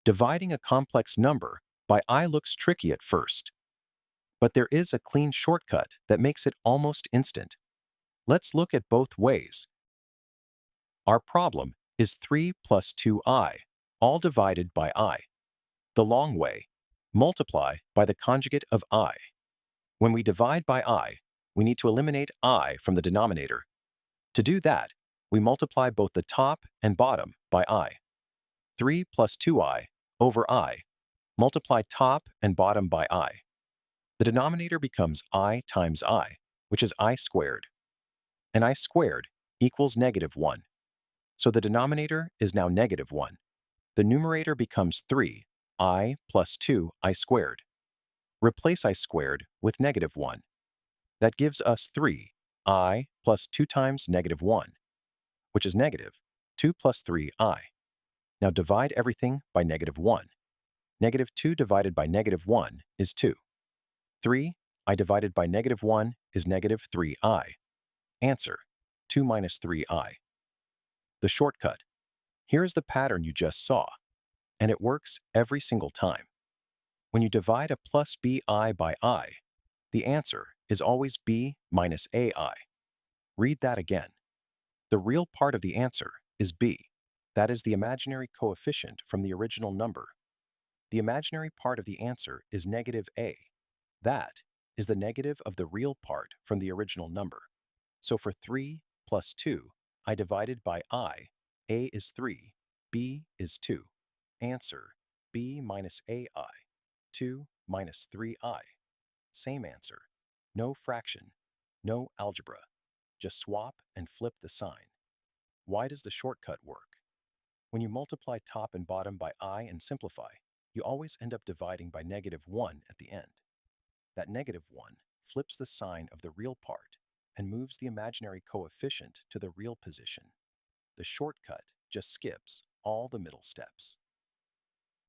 Dividing a complex number by I looks tricky at first, but there is a clean shortcut that makes it almost instant. Let's look at both ways. Our problem is 3 plus 2i, all divided by I. The long way, multiply by the conjugate of I. When we divide by I, we need to eliminate I from the denominator. To do that, we multiply both the top and bottom by I. 3 plus 2i over I. Multiply top and bottom by I. The denominator becomes I times I, which is I squared. And I squared equals -1. So the denominator is now -1. The numerator becomes 3i plus 2i squared. Replace I squared with -1. That gives us 3i plus 2 times -1, which is negative 2 plus 3i. Now divide everything by -1. -2 divided by -1 is 2. 3i divided by -1 is -3i. Answer, 2 minus 3i. The shortcut. Here is the pattern you just saw, and it works every single time. When you divide a plus bi by I, the answer is always b minus ai. Read that again. The real part of the answer is b. That is the imaginary coefficient from the original number. The imaginary part of the answer is -a. That is the negative of the real part from the original number. So for 3 plus 2, I divided by I, a is 3, b is 2. Answer, b minus ai, 2 minus 3i. Same answer. No fraction, no algebra. Just swap and flip the sign. Why does the shortcut work? When you multiply top and bottom by I and simplify, you always end up dividing by -1 at the end. That -1 flips the sign of the real part and moves the imaginary coefficient to the real position. The shortcut just skips all the middle steps.